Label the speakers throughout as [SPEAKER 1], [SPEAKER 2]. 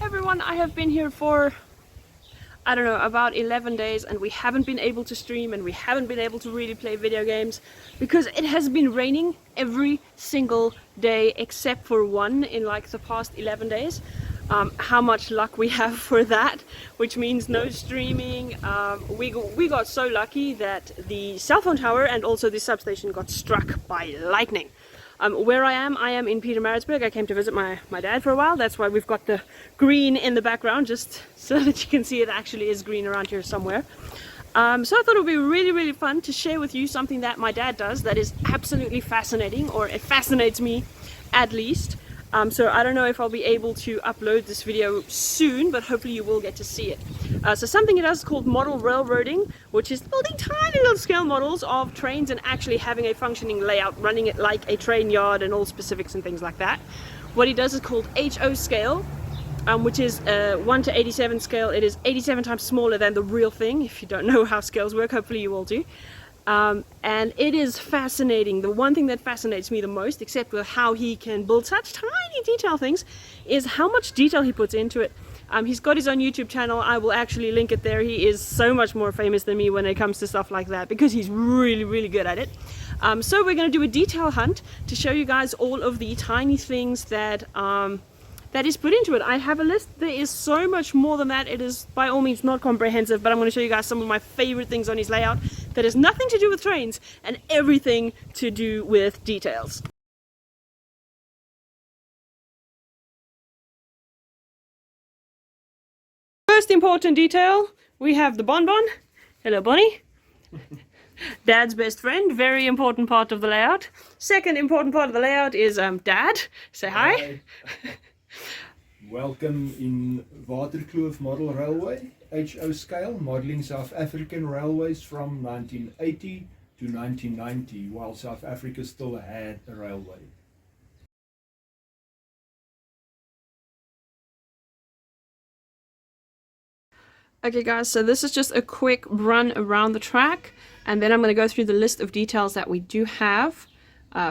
[SPEAKER 1] everyone, I have been here for, I don't know, about 11 days and we haven't been able to stream and we haven't been able to really play video games because it has been raining every single day except for one in like the past 11 days. How much luck we have for that, which means no streaming. We got so lucky that the cell phone tower and also the substation got struck by lightning. Where I am in Pietermaritzburg. I came to visit my dad for a while. That's why we've got the green in the background, just so that you can see it actually is green around here somewhere. So I thought it would be really fun to share with you something that my dad does that is absolutely fascinating, or it fascinates me at least. So I don't know if I'll be able to upload this video soon, but hopefully you will get to see it. So something he does is called model railroading, which is building tiny little scale models of trains and actually having a functioning layout, running it like a train yard and all specifics and things like that. What he does is called HO scale, which is 1:87 scale. It is 87 times smaller than the real thing. If you don't know how scales work, hopefully you all do. And it is fascinating. The one thing that fascinates me the most, except with how he can build such tiny detail things, is how much detail he puts into it. He's got his own YouTube channel. I will actually link it there. He is so much more famous than me when it comes to stuff like that because he's really good at it. So we're going to do a detail hunt to show you guys all of the tiny things that that is put into it. I have a list. There is so much more than that. It is by all means not comprehensive, but I'm going to show you guys some of my favorite things on his layout that has nothing to do with trains and everything to do with details. First important detail, we have the Bonbon. Hello, Bonnie. Dad's best friend, very important part of the layout. Second important part of the layout is Dad. Say hi.
[SPEAKER 2] Hi. Welcome in Waterkloof Model Railway, HO scale, modelling South African railways from 1980 to 1990, while South Africa still had a railway.
[SPEAKER 1] Okay guys, so this is just a quick run around the track, and then I'm going to go through the list of details that we do have.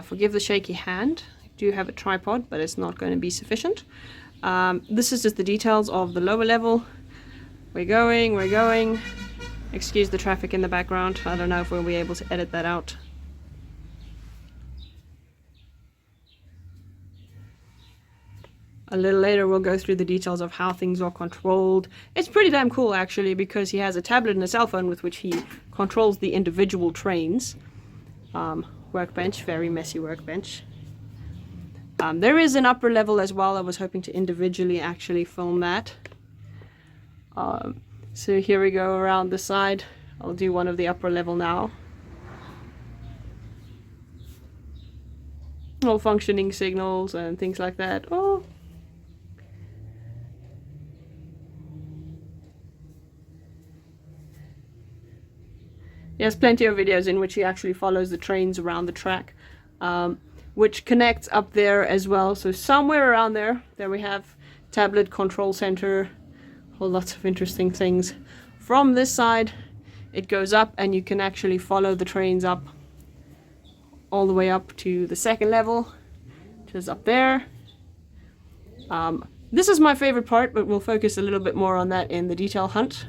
[SPEAKER 1] Forgive the shaky hand. I do have a tripod, but it's not going to be sufficient. This is just the details of the lower level. We're going. Excuse the traffic in the background. I don't know if we'll be able to edit that out. A little later we'll go through the details of how things are controlled. It's pretty damn cool actually, because he has a tablet and a cell phone with which he controls the individual trains. Workbench, very messy workbench. There is an upper level as well. I was hoping to individually actually film that. So here we go around the side. I'll do one of the upper level now. All functioning signals and things like that. Oh. He has plenty of videos in which he actually follows the trains around the track, which connects up there as well. So somewhere around there we have tablet control center, whole lots of interesting things. From this side, it goes up and you can actually follow the trains up all the way up to the second level, which is up there. This is my favorite part, but we'll focus a little bit more on that in the detail hunt.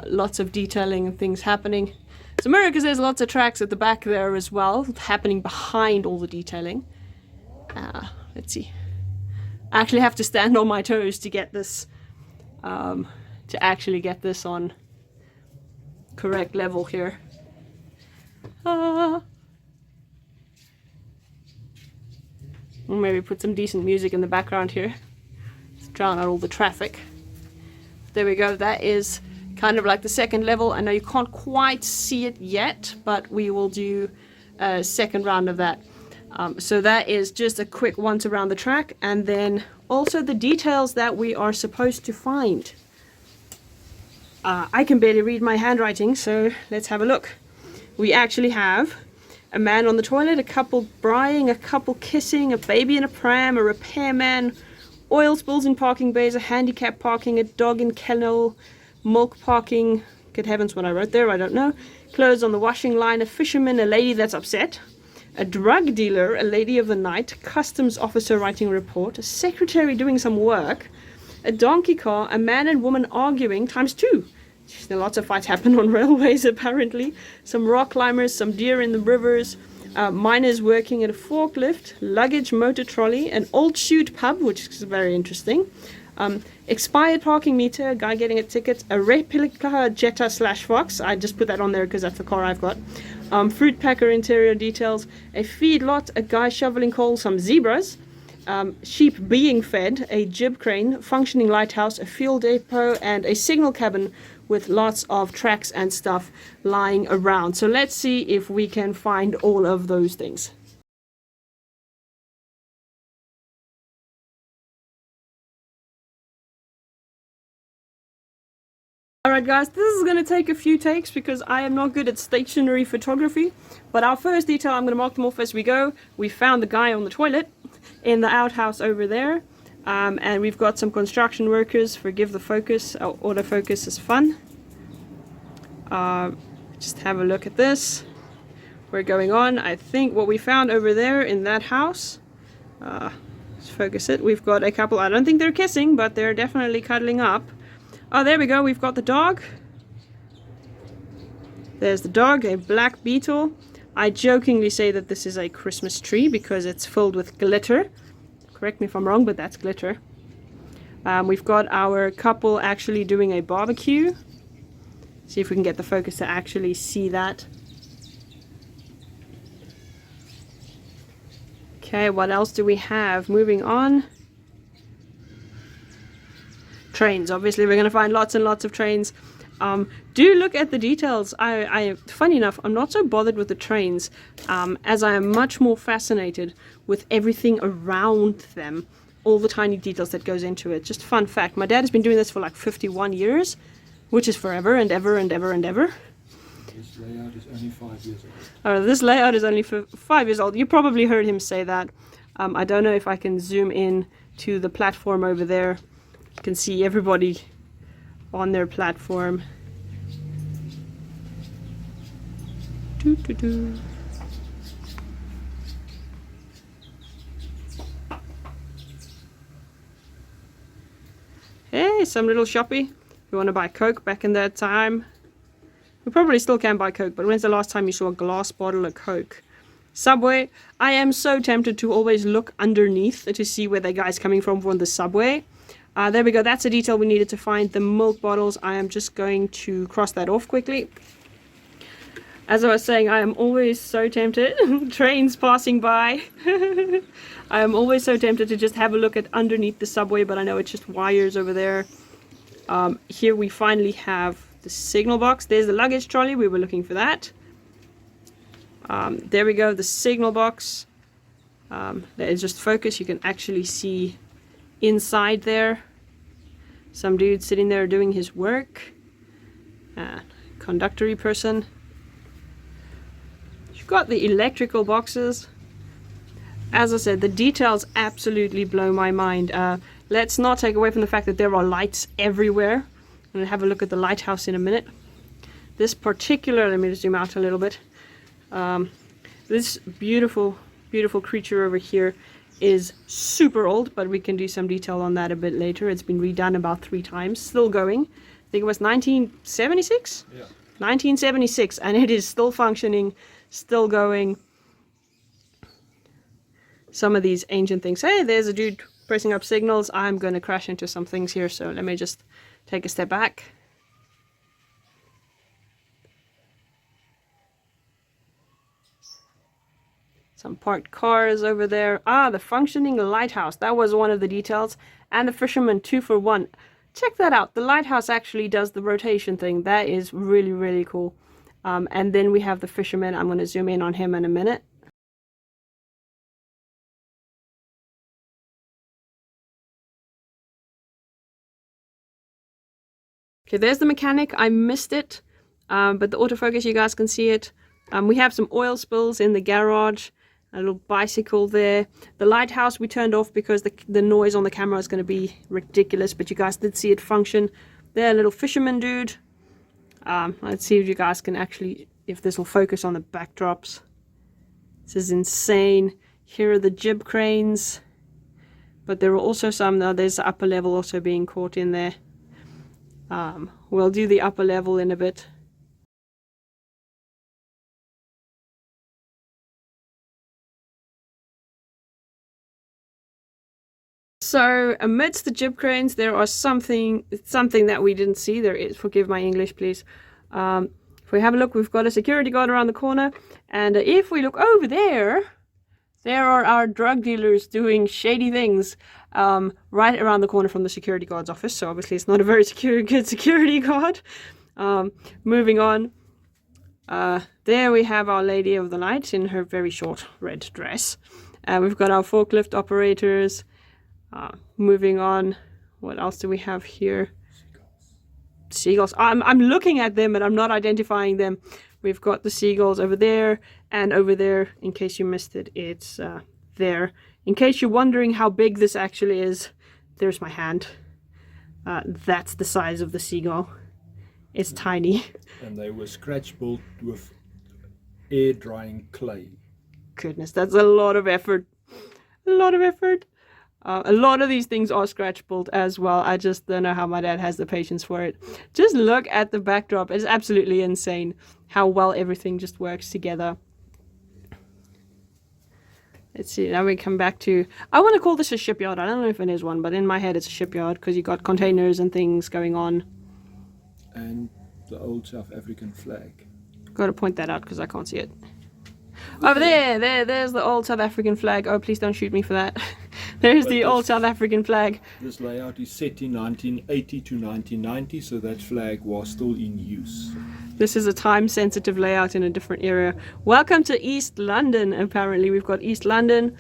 [SPEAKER 1] Lots of detailing and things happening. So because there's lots of tracks at the back there as well, happening behind all the detailing. Let's see. I actually have to stand on my toes to get this, to actually get this on correct level here. We'll maybe put some decent music in the background here to drown out all the traffic. There we go. That is kind of like the second level. I know you can't quite see it yet, but we will do a second round of that. So that is just a quick once around the track, and then also the details that we are supposed to find. I can barely read my handwriting, so let's have a look. We actually have a man on the toilet, a couple brying, a couple kissing, a baby in a pram, a repairman, oil spills in parking bays, a handicap parking, a dog in kennel, milk parking, good heavens what I wrote there, I don't know, clothes on the washing line, a fisherman, a lady that's upset, a drug dealer, a lady of the night, customs officer writing a report, a secretary doing some work, a donkey car, a man and woman arguing times 2. Jeez, there are lots of fights happen on railways apparently. Some rock climbers, some deer in the rivers, miners working at a forklift, luggage motor trolley, an old shoot pub, which is very interesting, expired parking meter, a guy getting a ticket, a replica Jetta / Fox, I just put that on there because that's the car I've got, fruit packer interior details, a feedlot, a guy shoveling coal, some zebras, sheep being fed, a jib crane, functioning lighthouse, a fuel depot, and a signal cabin with lots of tracks and stuff lying around. So let's see if we can find all of those things. Alright guys, this is going to take a few takes because I am not good at stationary photography, but our first detail, I'm going to mark them off as we go. We found the guy on the toilet in the outhouse over there, and we've got some construction workers. Forgive the focus, autofocus is fun. Just have a look at this. We're going on. I think what we found over there in that house, let's focus it. We've got a couple, I don't think they're kissing, but they're definitely cuddling up. Oh, there we go. We've got the dog. There's the dog, a black beetle. I jokingly say that this is a Christmas tree because it's filled with glitter. Correct me if I'm wrong, but that's glitter. We've got our couple actually doing a barbecue. See if we can get the focus to actually see that. Okay, what else do we have? Moving on. Trains. Obviously we're going to find lots and lots of trains. Do look at the details. Funny enough, I'm not so bothered with the trains as I am much more fascinated with everything around them, all the tiny details that goes into it. Just fun fact, my dad has been doing this for like 51 years, which is forever and ever and ever and ever.
[SPEAKER 2] This layout is only 5 years old.
[SPEAKER 1] This layout is only 5 years old. You probably heard him say that. I don't know if I can zoom in to the platform over there. You can see everybody on their platform. Hey, some little shoppy. If you want to buy Coke back in that time. We probably still can buy Coke, but when's the last time you saw a glass bottle of Coke? Subway. I am so tempted to always look underneath to see where the guy's coming from the subway. There we go, that's a detail we needed to find. The milk bottles, I am just going to cross that off quickly. As I was saying, I am always so tempted, trains passing by. I am always so tempted to just have a look at underneath the subway, but I know it's just wires over there. Here we finally have the signal box. There's the luggage trolley, we were looking for that. There we go, the signal box. There's just focus, you can actually see inside there. Some dude sitting there doing his work. Conductory person. You've got the electrical boxes. As I said, the details absolutely blow my mind. Let's not take away from the fact that there are lights everywhere. I'm going to have a look at the lighthouse in a minute. This particular, let me just zoom out a little bit. This beautiful, beautiful creature over here is super old, but we can do some detail on that a bit later. It's been redone about 3 times, still going. I think it was 1976?
[SPEAKER 2] Yeah.
[SPEAKER 1] 1976, and it is still functioning, still going. Some of these ancient things. Hey, there's a dude pressing up signals. I'm going to crash into some things here, so let me just take a step back. Some parked cars over there. The functioning lighthouse. That was one of the details. And the fisherman 2-for-1. Check that out. The lighthouse actually does the rotation thing. That is really, really cool. And then we have the fisherman. I'm going to zoom in on him in a minute. Okay, there's the mechanic. I missed it. But the autofocus, you guys can see it. We have some oil spills in the garage. A little bicycle there. The lighthouse we turned off because the noise on the camera is going to be ridiculous, but you guys did see it function. There, little fisherman dude. Let's see if you guys can actually, if this will focus on the backdrops. This is insane. Here are the jib cranes. But there are also some, now there's the upper level also being caught in there. We'll do the upper level in a bit. So amidst the jib cranes, there are something that we didn't see. There is, forgive my English, please. If we have a look, we've got a security guard around the corner, and if we look over there, there are our drug dealers doing shady things right around the corner from the security guard's office. So obviously, it's not a very good security guard. Moving on, there we have Our Lady of the Night in her very short red dress. We've got our forklift operators. Moving on, what else do we have here? Seagulls. I'm looking at them and I'm not identifying them. We've got the seagulls over there and over there. In case you missed it, it's there. In case you're wondering how big this actually is, there's my hand. That's the size of the seagull. It's tiny.
[SPEAKER 2] And they were scratch built with air drying clay.
[SPEAKER 1] Goodness, that's a lot of effort. A lot of effort. A lot of these things are scratch built as well. I just don't know how my dad has the patience for it. Just look at the backdrop. It's absolutely insane how well everything just works together. Let's see, now we come back to... I want to call this a shipyard. I don't know if it is one, but in my head it's a shipyard because you got containers and things going on.
[SPEAKER 2] And the old South African flag.
[SPEAKER 1] Got to point that out because I can't see it. Over there's the old South African flag. Oh, please don't shoot me for that. There's the old South African flag.
[SPEAKER 2] This layout is set in 1980 to 1990, so that flag was still in use.
[SPEAKER 1] This is a time-sensitive layout in a different era. Welcome to East London, apparently. We've got East London.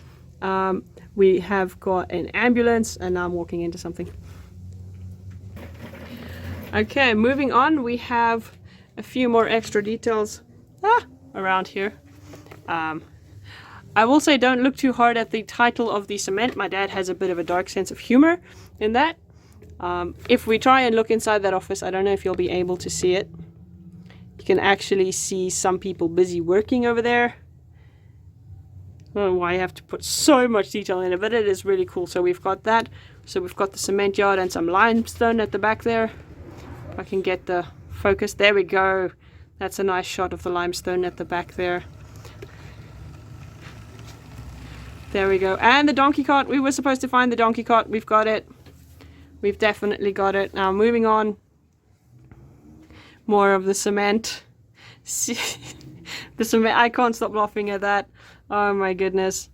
[SPEAKER 1] We have got an ambulance, and now I'm walking into something. Okay, moving on, we have a few more extra details around here. I will say don't look too hard at the title of the cement. My dad has a bit of a dark sense of humor in that. If we try and look inside that office, I don't know if you'll be able to see it. You can actually see some people busy working over there. I don't know why I have to put so much detail in it, but it is really cool. So we've got that. So we've got the cement yard and some limestone at the back there. If I can get the focus. There we go. That's a nice shot of the limestone at the back there. There we go. And the donkey cart. We were supposed to find the donkey cart. We've got it. We've definitely got it. Now moving on. More of the cement. The cement. I can't stop laughing at that. Oh my goodness.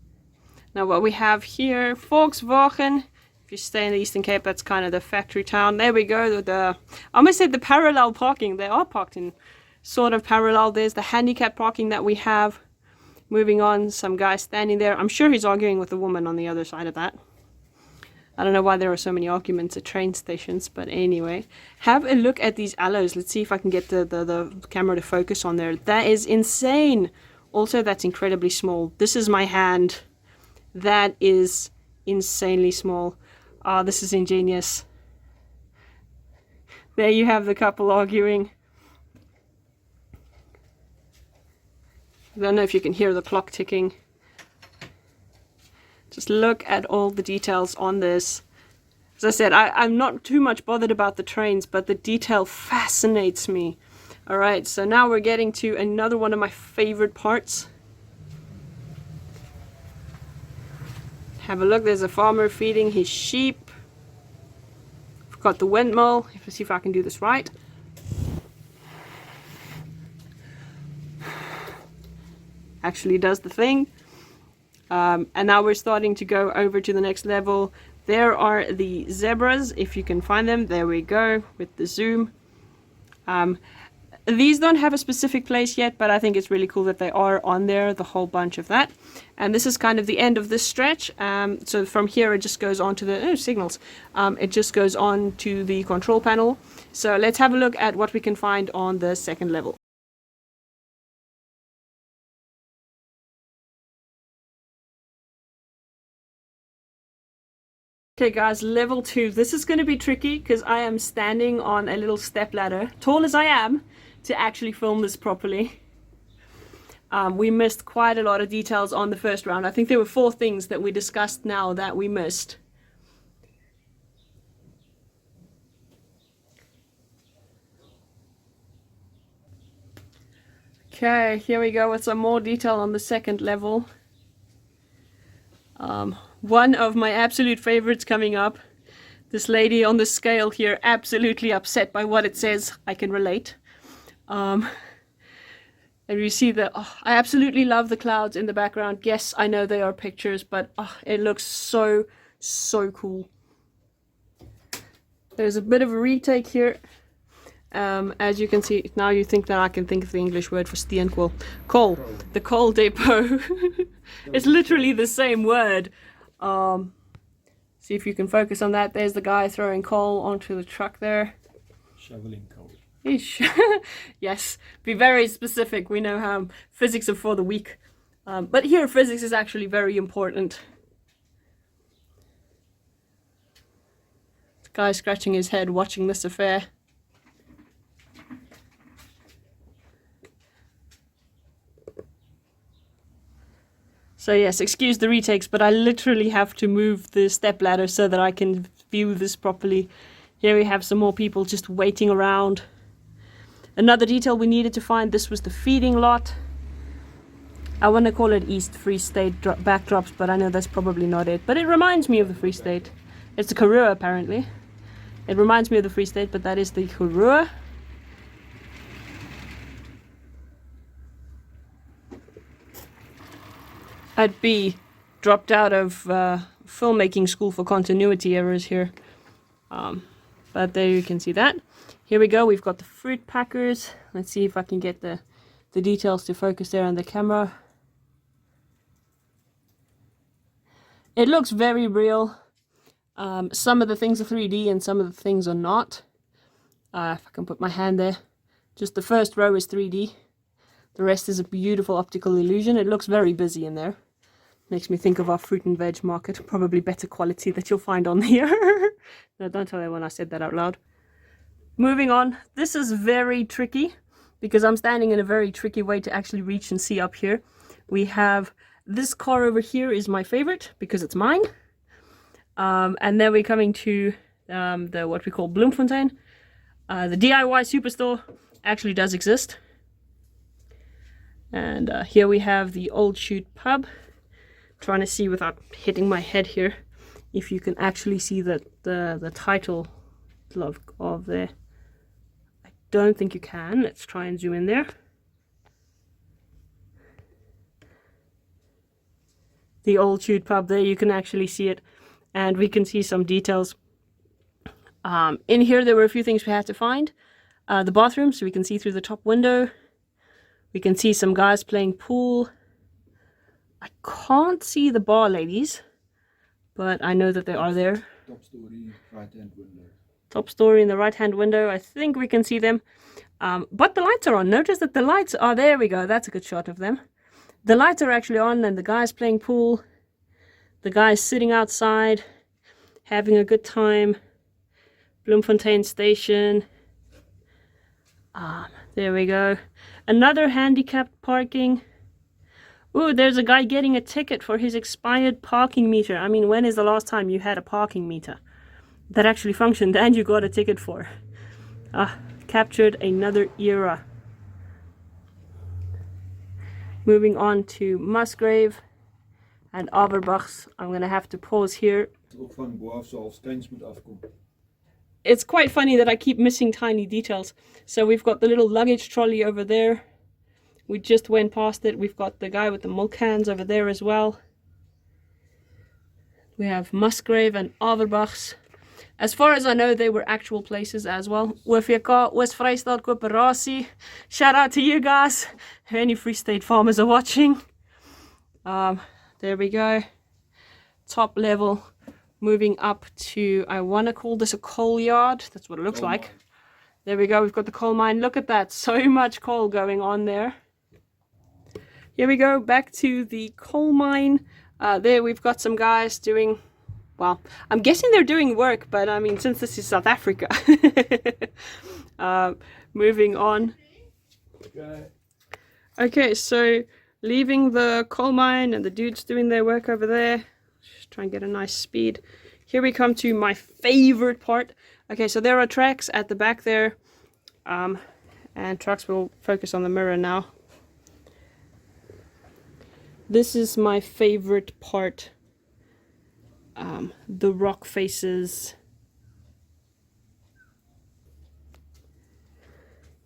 [SPEAKER 1] Now what we have here. Volkswagen. If you stay in the Eastern Cape, that's kind of the factory town. There we go. I almost said the parallel parking. They are parked in sort of parallel. There's the handicap parking that we have. Moving on, some guy standing there. I'm sure he's arguing with a woman on the other side of that. I don't know why there are so many arguments at train stations, but anyway. Have a look at these alloys. Let's see if I can get the camera to focus on there. That is insane. Also, that's incredibly small. This is my hand. That is insanely small. This is ingenious. There you have the couple arguing. I don't know if you can hear the clock ticking. Just look at all the details on this. As I said, I'm not too much bothered about the trains, but the detail fascinates me. Alright, so now we're getting to another one of my favorite parts. Have a look, there's a farmer feeding his sheep. I've got the windmill. Let's see if I can do this right. Actually does the thing. And now we're starting to go over to the next level. There are the zebras, if you can find them. There we go with the zoom. These don't have a specific place yet, but I think it's really cool that they are on there, the whole bunch of that. And this is kind of the end of this stretch. So from here it just goes on to the signals. It just goes on to the control panel. So let's have a look at what we can find on the second level. Okay guys, level 2. This is going to be tricky because I am standing on a little step ladder, tall as I am, to actually film this properly. We missed quite a lot of details on the first round. I think there were 4 things that we discussed now that we missed. Okay, here we go with some more detail on the second level. One of my absolute favorites coming up. This lady on the scale here, absolutely upset by what it says. I can relate. And you see that I absolutely love the clouds in the background. Yes, I know they are pictures, but it looks so, so cool. There's a bit of a retake here. As you can see, now you think that I can think of the English word for steenkool. Coal. The coal depot. It's literally the same word. See if you can focus on that. There's the guy throwing coal onto the truck there.
[SPEAKER 2] Shoveling coal.
[SPEAKER 1] Yes, be very specific. We know how physics are for the weak. But here physics is actually very important. The guy scratching his head watching this affair. So yes, excuse the retakes, but I literally have to move the stepladder so that I can view this properly. Here we have some more people just waiting around. Another detail we needed to find, this was the feeding lot. I want to call it East Free State backdrops, but I know that's probably not it. But it reminds me of the Free State. It's the Karoo apparently. It reminds me of the Free State, but that is the Karoo. At B, dropped out of filmmaking school for continuity errors here. But there you can see that. Here we go, we've got the fruit packers. Let's see if I can get the details to focus there on the camera. It looks very real. Some of the things are 3D and some of the things are not. If I can put my hand there. Just the first row is 3D. The rest is a beautiful optical illusion. It looks very busy in there. Makes me think of our fruit and veg market. Probably better quality that you'll find on here. No, don't tell anyone I said that out loud. Moving on. This is very tricky because I'm standing in a very tricky way to actually reach and see up here. We have this car over here is my favorite because it's mine. And then we're coming to the what we call Bloemfontein. The DIY Superstore actually does exist. And here we have the Old Shoot Pub. Trying to see without hitting my head here if you can actually see the title of there. I don't think you can. Let's try and zoom in there. The Old Shoot Pub there, you can actually see it, and we can see some details. In here there were a few things we had to find. The bathroom, so we can see through the top window. We can see some guys playing pool. I can't see the bar ladies, but I know that they are there.
[SPEAKER 2] Top story, right-hand window.
[SPEAKER 1] Top story in the right-hand window. I think we can see them. But the lights are on. Notice that the lights are, there we go. That's a good shot of them. The lights are actually on and the guy's playing pool. The guy's sitting outside, having a good time. Bloemfontein Station. There we go. Another handicapped parking. Ooh, there's a guy getting a ticket for his expired parking meter. I mean, when is the last time you had a parking meter that actually functioned and you got a ticket for? Captured another era. Moving on to Musgrave and Averbachs. I'm going to have to pause here. It's quite funny that I keep missing tiny details. So we've got the little luggage trolley over there. We just went past it. We've got the guy with the milk cans over there as well. We have Musgrave and Averbachs. As far as I know, they were actual places as well. OVK, Oos-Vrystaat Koöperasie. Shout out to you guys. If any Free State farmers are watching. There we go. Top level. Moving up to, I want to call this a coal yard. That's what it looks like. There we go. We've got the coal mine. Look at that. So much coal going on there. Here we go. Back to the coal mine. There we've got some guys doing, well, I'm guessing they're doing work, but I mean, since this is South Africa. Moving on. Okay, so leaving the coal mine and the dudes doing their work over there. Just try and get a nice speed. Here we come to my favorite part. Okay, so there are tracks at the back there, and trucks will focus on the mirror now. This is my favorite part, the rock faces.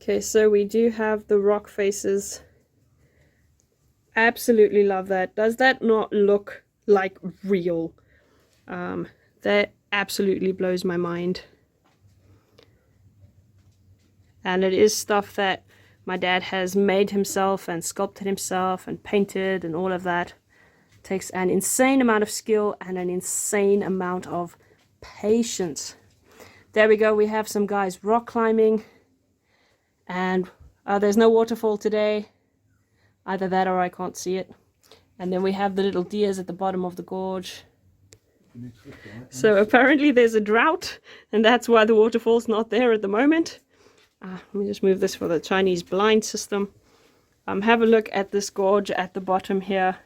[SPEAKER 1] Okay, so we do have the rock faces. Absolutely love that. Does that not look like real? That absolutely blows my mind. And it is stuff that my dad has made himself and sculpted himself and painted and all of that. It takes an insane amount of skill and an insane amount of patience. There we go, we have some guys rock climbing, and there's no waterfall today. Either that or I can't see it. And then we have the little deers at the bottom of the gorge. So apparently there's a drought, and that's why the waterfall's not there at the moment. Let me just move this for the Chinese blind system. Have a look at this gorge at the bottom here.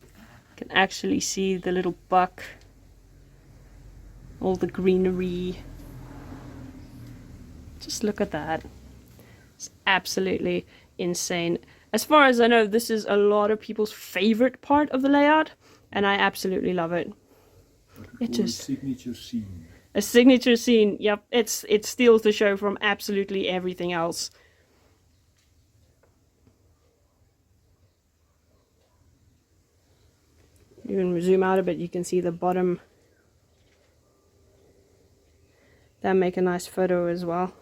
[SPEAKER 1] You can actually see the little buck, all the greenery. Just look at that. It's absolutely insane. As far as I know, this is a lot of people's favorite part of the layout, and I absolutely love it. It just
[SPEAKER 2] signature scene.
[SPEAKER 1] A signature scene. Yep, it steals the show from absolutely everything else. You can zoom out a bit, you can see the bottom. That make a nice photo as well.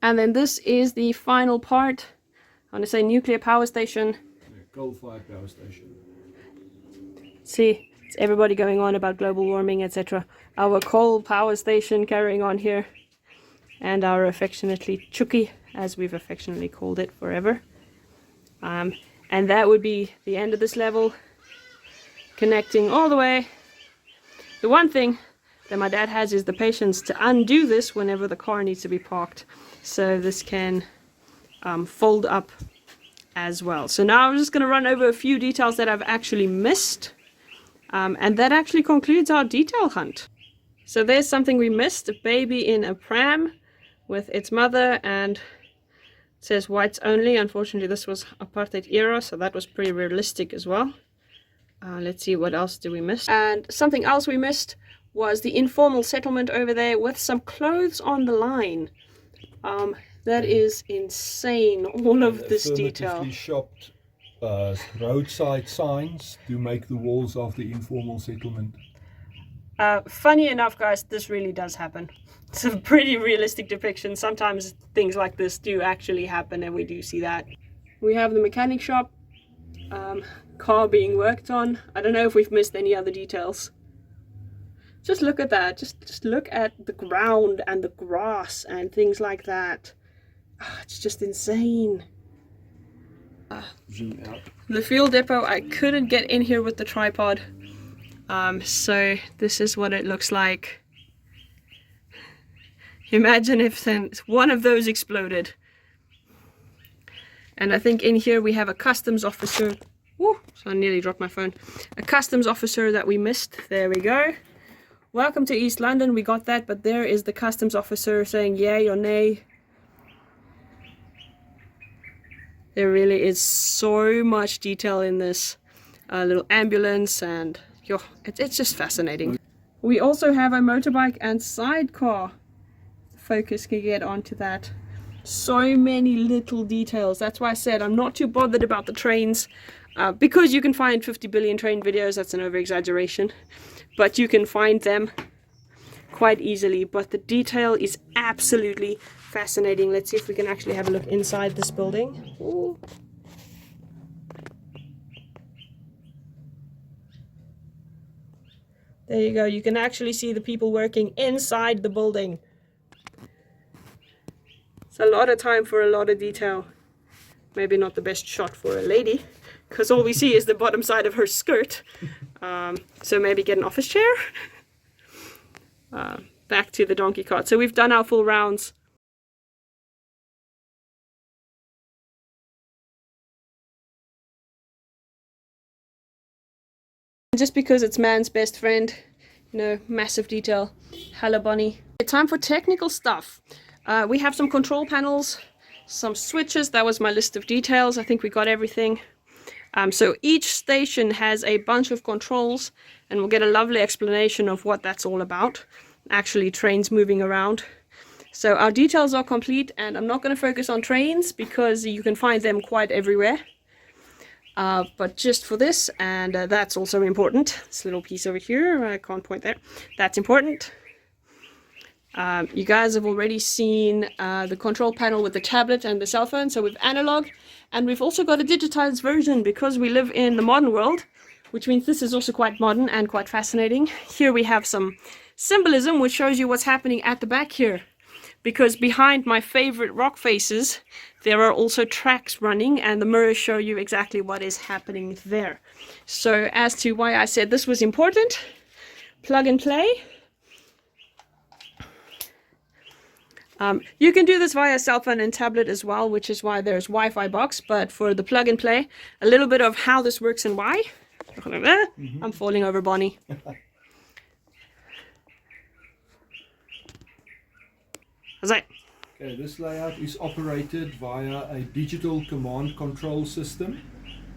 [SPEAKER 1] And then this is the final part. I want to say nuclear power station.
[SPEAKER 2] Coal-fired power station.
[SPEAKER 1] See, it's everybody going on about global warming, etc. Our coal power station carrying on here. And our affectionately Chucky, as we've affectionately called it forever. And that would be the end of this level. Connecting all the way. The one thing that my dad has is the patience to undo this whenever the car needs to be parked. So this can fold up as well. So now I'm just going to run over a few details that I've actually missed. And that actually concludes our detail hunt. So there's something we missed, a baby in a pram with its mother, and it says whites only. Unfortunately this was apartheid era, so that was pretty realistic as well. Let's see, what else do we miss? And something else we missed was the informal settlement over there with some clothes on the line. That is insane, all of this detail.
[SPEAKER 2] Shopped roadside signs to make the walls of the informal settlement.
[SPEAKER 1] Funny enough, guys, this really does happen. It's a pretty realistic depiction. Sometimes things like this do actually happen, and we do see that. We have the mechanic shop, car being worked on. I don't know if we've missed any other details. Just look at that. Just look at the ground and the grass and things like that. It's just insane.
[SPEAKER 2] Zoom out.
[SPEAKER 1] The fuel depot, I couldn't get in here with the tripod. So this is what it looks like. Imagine if then one of those exploded. And I think in here we have a customs officer. Woo, so I nearly dropped my phone. A customs officer that we missed. There we go. Welcome to East London, we got that, but there is the customs officer saying yay or nay. There really is so much detail in this little ambulance, and it's just fascinating. We also have a motorbike and sidecar. Focus can get onto that. So many little details. That's why I said I'm not too bothered about the trains, because you can find 50 billion train videos. That's an over-exaggeration. But you can find them quite easily. But the detail is absolutely fascinating. Let's see if we can actually have a look inside this building. Ooh. There you go. You can actually see the people working inside the building. It's a lot of time for a lot of detail. Maybe not the best shot for a lady because all we see is the bottom side of her skirt. So maybe get an office chair. Back to the donkey cart. So we've done our full rounds. Just because it's man's best friend, you know, massive detail. Hello, Bonnie. Time for technical stuff. We have some control panels, some switches. That was my list of details. I think we got everything. So each station has a bunch of controls, and we'll get a lovely explanation of what that's all about. Actually, trains moving around. So our details are complete, and I'm not going to focus on trains because you can find them quite everywhere. But just for this, and that's also important. This little piece over here, I can't point there. That's important. You guys have already seen the control panel with the tablet and the cell phone. So we've analog, and we've also got a digitized version because we live in the modern world, which means this is also quite modern and quite fascinating. Here we have some symbolism which shows you what's happening at the back here. Because behind my favorite rock faces, there are also tracks running, and the mirrors show you exactly what is happening there. So as to why I said this was important, plug and play. You can do this via cell phone and tablet as well, which is why there's Wi-Fi box. But for the plug and play, a little bit of how this works and why. I'm falling over, Bonnie. How's that?
[SPEAKER 2] Okay, this layout is operated via a digital command control system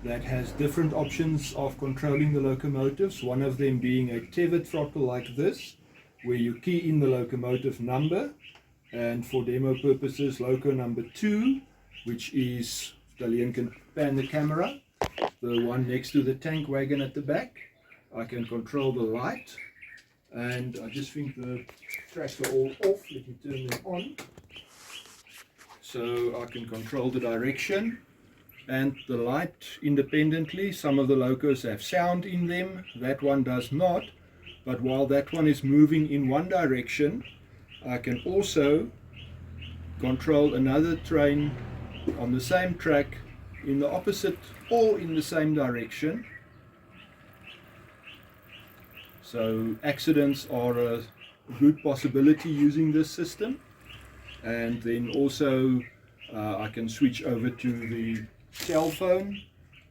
[SPEAKER 2] that has different options of controlling the locomotives, one of them being a tethered throttle like this, where you key in the locomotive number, and for demo purposes, loco number 2, which is, Dalian can pan the camera, the one next to the tank wagon at the back. I can control the light, and I just think the tracks are all off. Let me turn them on. So I can control the direction and the light independently. Some of the locos have sound in them, that one does not. But while that one is moving in one direction, I can also control another train on the same track in the opposite or in the same direction. So accidents are a good possibility using this system. And then also I can switch over to the cell phone,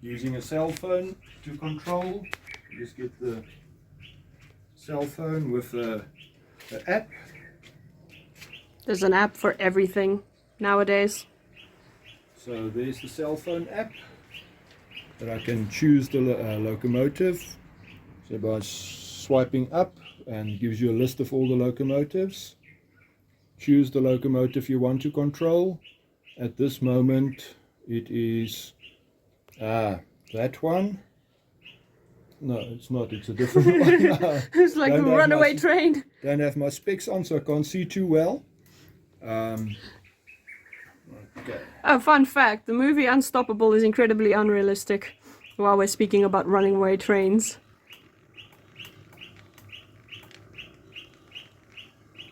[SPEAKER 2] using a cell phone to control. Just get the cell phone with the app.
[SPEAKER 1] There's an app for everything nowadays.
[SPEAKER 2] So there's the cell phone app that I can choose the locomotive. So by swiping up, and gives you a list of all the locomotives. Choose the locomotive you want to control. At this moment it is that one. No, it's not, it's a different one.
[SPEAKER 1] It's like a runaway train.
[SPEAKER 2] Don't have my specs on, so I can't see too well. Okay.
[SPEAKER 1] Oh, fun fact, the movie Unstoppable is incredibly unrealistic while we're speaking about running away trains.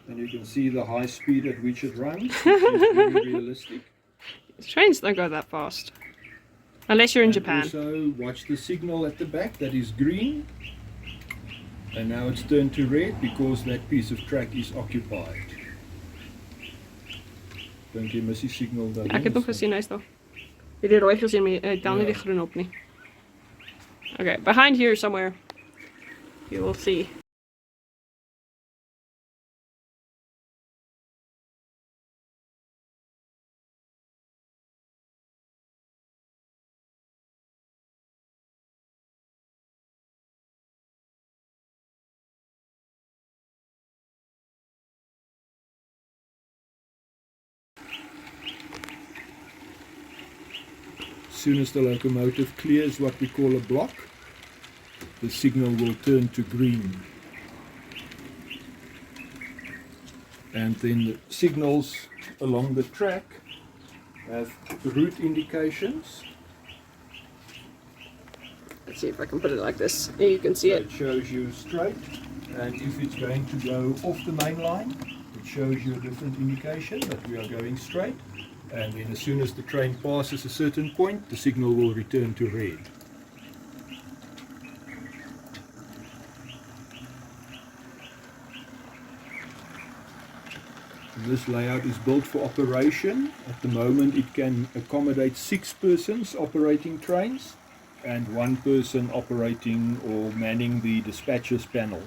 [SPEAKER 2] And you can see the high speed at which it runs, which is very realistic.
[SPEAKER 1] Trains don't go that fast. Unless you're in Japan.
[SPEAKER 2] Also, watch the signal at the back, that is green. And now it's turned to red because that piece of track is occupied. Dink jy mis die signal dan?
[SPEAKER 1] Ek het nog gesien hy's daar. Het die rooi gesien maar dan nie die groen op nie. Okay, behind here somewhere you will see.
[SPEAKER 2] As soon as the locomotive clears what we call a block, the signal will turn to green. And then the signals along the track have route indications.
[SPEAKER 1] Let's see if I can put it like this. Here you can see it.
[SPEAKER 2] It shows you straight, and if it's going to go off the main line, it shows you a different indication that we are going straight. And then as soon as the train passes a certain point, the signal will return to red. And this layout is built for operation. At the moment it can accommodate 6 persons operating trains and 1 person operating or manning the dispatchers panel.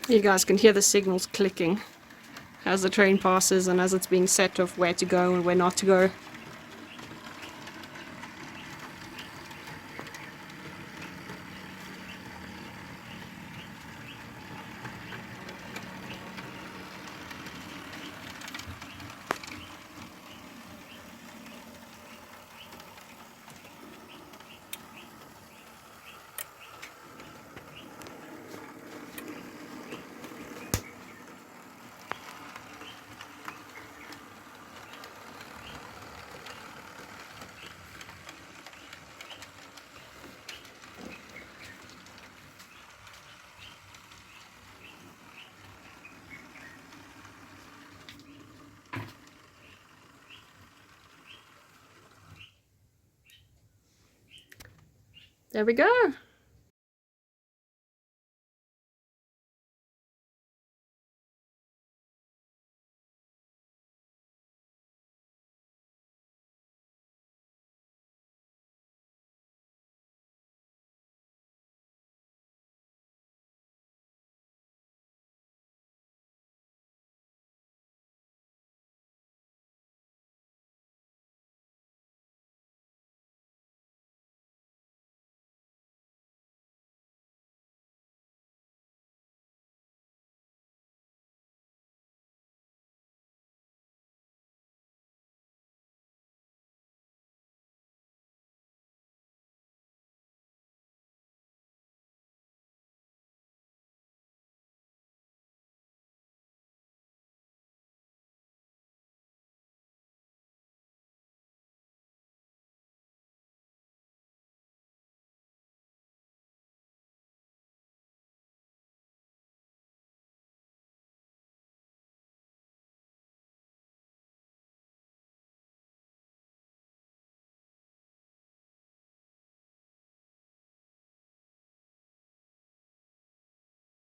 [SPEAKER 1] You guys can hear the signals clicking as the train passes and as it's being set of where to go and where not to go. There we go.